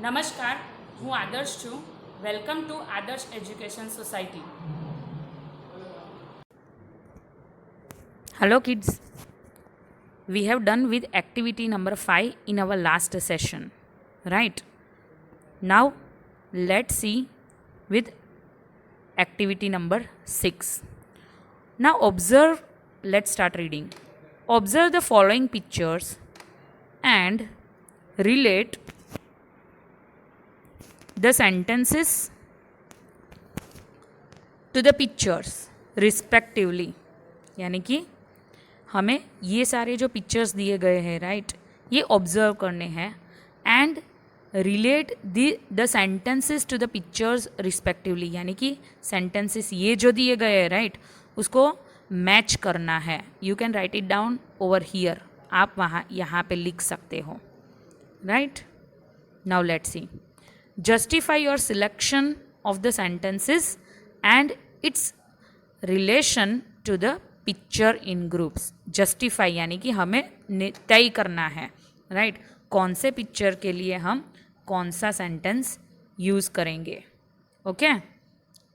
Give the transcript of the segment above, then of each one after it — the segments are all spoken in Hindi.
નમસ્કાર, હું આદર્શ છું. વેલકમ ટુ આદર્શ education society. Hello kids, we have done with activity number 5 in our last session, right? Now let's see with activity number 6. Now observe, let's start reading. Observe the following pictures and relate the sentences to the pictures respectively. यानी कि हमें ये सारे जो पिक्चर्स दिए गए हैं राइट, ये ऑब्जर्व करने हैं and relate the sentences to the pictures respectively. यानी कि सेंटेंसेस ये जो दिए गए हैं राइट, उसको मैच करना है. You can write it down over here. आप वहाँ यहाँ पे लिख सकते हो right. Now let's see. Justify your selection of the sentences and its relation to the picture in groups. Justify यानी कि हमें तय करना है राइट, कौन से पिक्चर के लिए हम कौन सा सेंटेंस यूज़ करेंगे. Okay,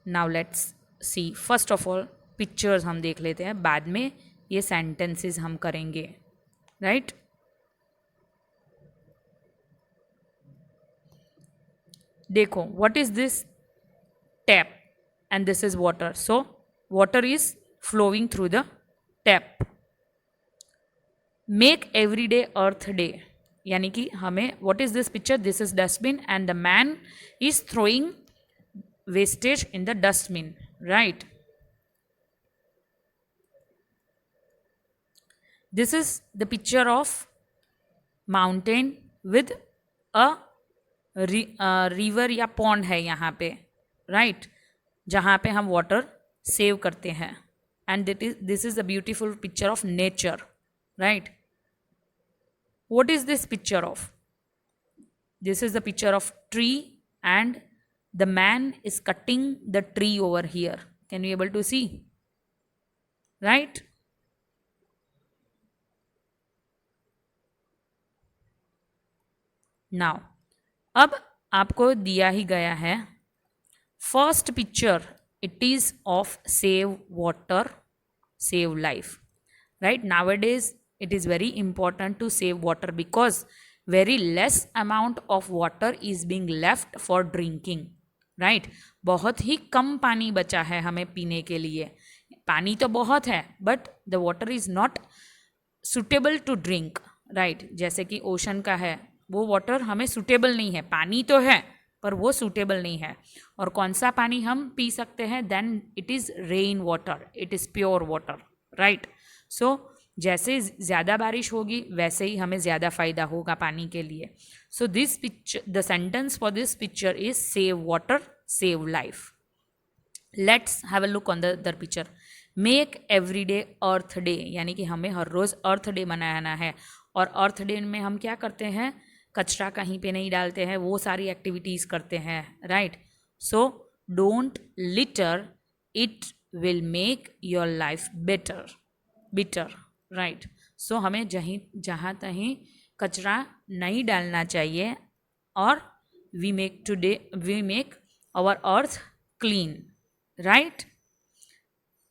now let's C. First of all pictures हम देख लेते हैं, बाद में ये सेंटेंसेस हम करेंगे राइट. देखो, what is this? Tap and this is water. So water is flowing through the tap. Make every day earth day. यानी कि हमें what is this picture? This is dustbin and the man is throwing wastage in the dustbin, right? This is the picture of mountain with a river या pond है यहाँ पे right, जहाँ पे हम water सेव करते हैं. And this is a beautiful picture of nature, right? What is this picture of? This is the picture of tree and the man is cutting the tree over here. Can you able to see? Right? Now, अब आपको दिया ही गया है first picture. It is of save water, save life, right? Nowadays it is very important to save water because very less amount of water is being left for drinking, right? बहुत ही कम पानी बचा है हमें पीने के लिए. पानी तो बहुत है but the water is not suitable to drink, right? जैसे कि ओशन का है, वो वाटर हमें सुटेबल नहीं है. पानी तो है पर वो सूटेबल नहीं है. और कौन सा पानी हम पी सकते हैं? Then it is rain water, it is pure water right. So जैसे ज़्यादा बारिश होगी वैसे ही हमें ज़्यादा फ़ायदा होगा पानी के लिए. So this picture, the sentence for this picture is save water, save life. Let's have a look on the other picture. Make every day earth day. यानी कि हमें हर रोज़ अर्थ डे मनाना है. और अर्थ डे में हम क्या करते हैं? कचरा कहीं पे नहीं डालते हैं, वो सारी एक्टिविटीज़ करते हैं right. So don't litter, it will make your life better right. So हमें जहाँ तहीं कचरा नहीं डालना चाहिए और we make our earth clean right.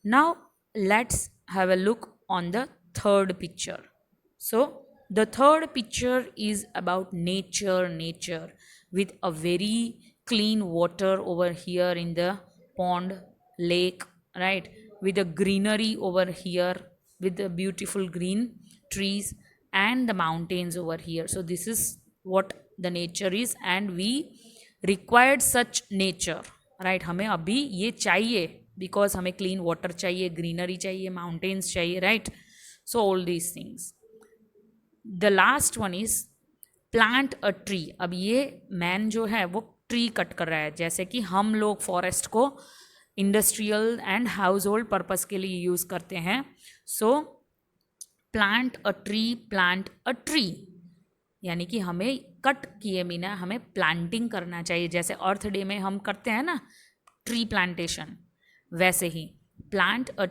Now let's have a look on the third picture. So the third picture is about nature with a very clean water over here in the pond, lake, right? With the greenery over here, with the beautiful green trees and the mountains over here. So this is what the nature is and we required such nature, right? हमें अभी ये चाहिए because हमें clean water चाहिए, greenery चाहिए, mountains चाहिए, right? So all these things. The last one is plant a tree. अब ये मैन जो है वो ट्री कट कर रहा है. जैसे कि हम लोग फॉरेस्ट को industrial and house hold purpose के लिए यूज़ करते हैं. सो प्लांट अ ट्री यानी कि हमें कट किए बिना हमें प्लांटिंग करना चाहिए. जैसे अर्थ डे में हम करते हैं ना ट्री प्लांटेशन, वैसे ही plant a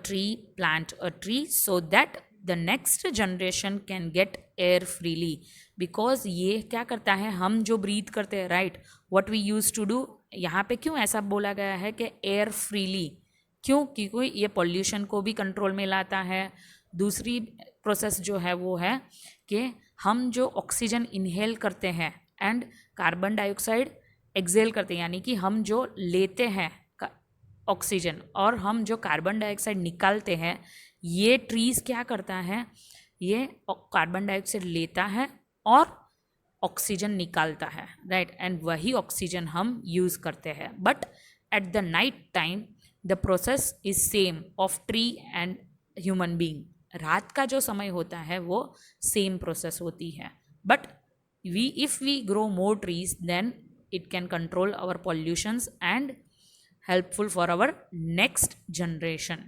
tree so that the next generation can get air freely, because ये क्या करता है, हम जो ब्रीथ करते हैं, right, what we use to do, यहाँ पे क्यों ऐसा बोला गया है कि एयर फ्रीली, क्यों, क्योंकि ये पॉल्यूशन को भी कंट्रोल में लाता है। दूसरी प्रोसेस जो है वो है कि हम जो ऑक्सीजन इनहेल करते हैं एंड कार्बन डाइऑक्साइड एक्सेल करते हैं, यानी कि हम जो लेते हैं ऑक्सीजन और हम जो कार्बन डाइऑक्साइड निकालते हैं, ये ट्रीज़ क्या करता है, ये कार्बन डाइऑक्साइड लेता है और ऑक्सीजन निकालता है, राइट, एंड वही ऑक्सीजन हम यूज़ करते हैं। But at the night time the process is same of tree and human being. रात का जो समय होता है वो सेम प्रोसेस होती है, but if we grow more trees, then it can control our pollutions and helpful for our next generation.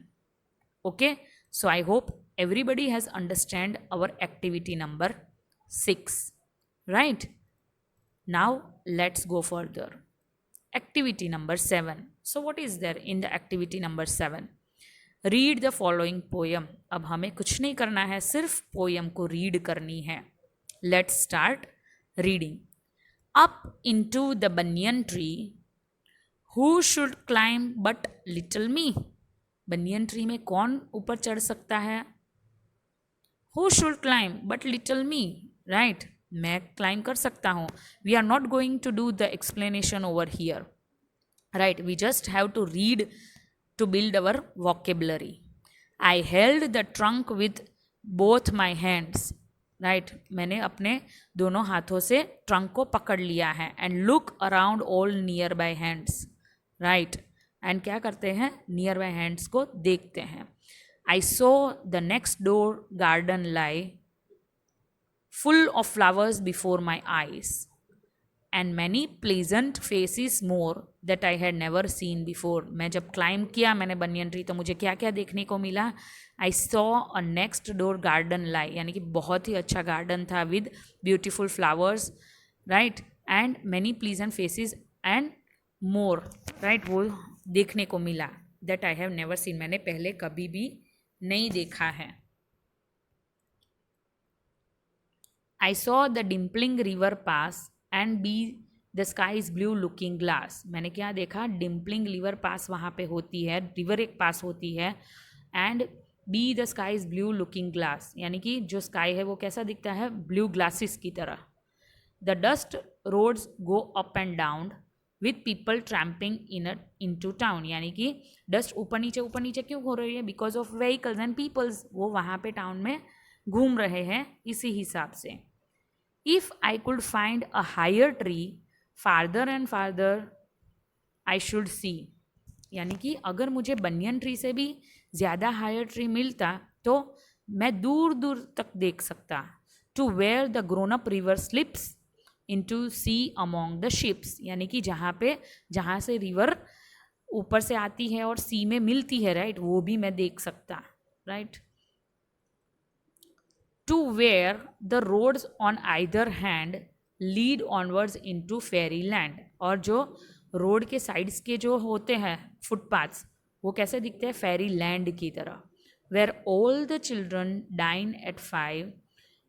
Okay, so I hope everybody has understand our activity number 6, right? Now let's go further. Activity number 7. So what is there in the activity number 7? Read the following poem. अब हमें कुछ नहीं करना है, सिर्फ पोयम को रीड करनी है. Let's start reading. Up into the banyan tree, who should climb but little me? Banyan tree में कौन ऊपर चढ़ सकता है? Who should climb but little me? Right? मैं क्लाइम कर सकता हूँ. We are not going to do the explanation over here. Right? We just have to read to build our vocabulary. I held the trunk with both my hands. Right, मैंने अपने दोनों हाथों से ट्रंक को पकड़ लिया है. And look around all nearby hands, right, and क्या करते हैं, नियर बाय हैंड्स को देखते हैं. I saw the next door garden lie full of flowers before my eyes and many pleasant faces more that I had never seen before. मैं जब क्लाइम किया मैंने बनियन ट्री, तो मुझे क्या क्या देखने को मिला. I saw a next door garden lie, यानी कि बहुत ही अच्छा गार्डन था with beautiful flowers, right, and many pleasant faces and more, right, वो देखने को मिला. That I have never seen, मैंने पहले कभी भी नहीं देखा है. I saw the dimpling river pass and be the sky is blue looking glass. मैंने क्या देखा, डिम्पलिंग रिवर पास वहाँ पे होती है, रिवर एक पास होती है, and be the sky is blue looking glass, यानी कि जो स्काई है वो कैसा दिखता है, ब्लू ग्लासेस की तरह. The dust roads go up and down with people tramping into town, यानी कि डस्ट ऊपर नीचे क्यों हो रही है, because of vehicles and peoples, वो वहाँ पे टाउन में घूम रहे हैं इसी हिसाब से. If I could find a higher tree farther and farther I should see, यानी कि अगर मुझे बनियन ट्री से भी ज़्यादा हायर ट्री मिलता तो मैं दूर दूर तक देख सकता. To where the grown up river slips into sea among the ships, यानी कि जहाँ से रिवर ऊपर से आती है और सी में मिलती है, राइट, वो भी मैं देख सकता, right. To where the roads on either hand lead onwards into fairyland, और जो रोड के साइड्स के जो होते हैं फुटपाथ्स, वो कैसे दिखते हैं, फेरी लैंड की तरह. Where all the children dine at 5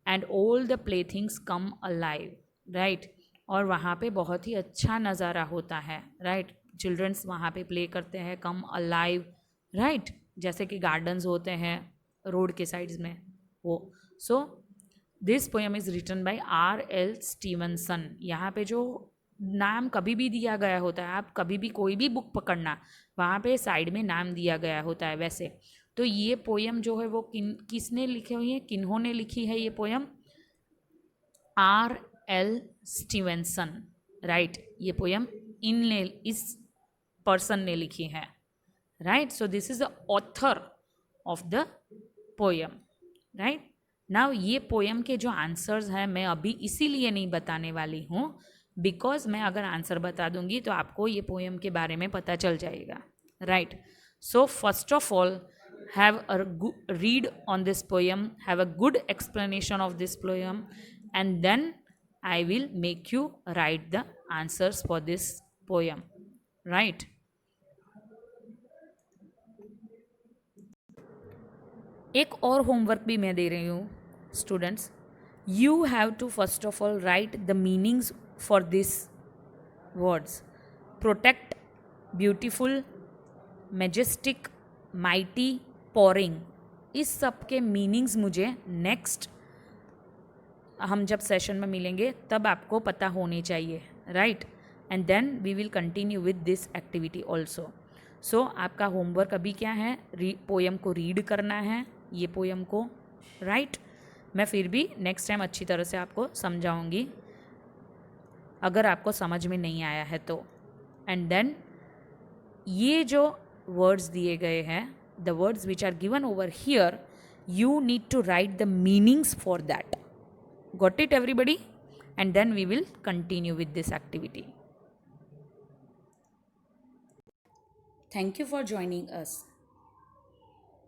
and all the playthings come alive, right, और वहाँ पे बहुत ही अच्छा नज़ारा होता है, राइट, चिल्ड्रंस वहाँ पे प्ले करते हैं, कम अलाइव, राइट, जैसे कि गार्डन्स होते हैं रोड के साइड्स में वो. So this poem is written by R.L. Stevenson. यहाँ पे जो नाम कभी भी दिया गया होता है, आप कभी भी कोई भी बुक पकड़ना, वहाँ पे साइड में नाम दिया गया होता है. वैसे तो ये पोएम जो है वो किसने लिखी हुई है, किन्होंने लिखी है ये पोएम, R.L. स्टीवनसन, राइट, ये पोएम इस पर्सन ने लिखी है, right. So this is the author of the poem, right. Now ये पोएम के जो आंसर्स हैं मैं अभी इसीलिए नहीं बताने वाली हूँ, बिकॉज मैं अगर आंसर बता दूंगी तो आपको ये पोएम के बारे में पता चल जाएगा, right. So first of all have a read on this poem, have a good explanation of this poem, and then I will make you write the answers for this poem, right. एक और होमवर्क भी मैं दे रही हूँ students. You have to first of all write the meanings for this words. Protect, beautiful, majestic, mighty, pouring. इस सब के मीनिंग्स मुझे नेक्स्ट हम जब सेशन में मिलेंगे तब आपको पता होने चाहिए, right. And then we will continue with this activity also. So आपका होमवर्क अभी क्या है, पोयम को रीड करना है, ये पोयम को, राइट. मैं फिर भी नेक्स्ट टाइम अच्छी तरह से आपको समझाऊंगी अगर आपको समझ में नहीं आया है तो. एंड देन ये जो वर्ड्स दिए गए हैं, the words which are given over here, you need to write the meanings for that. Got it everybody? And then we will continue with this activity. Thank you for joining us.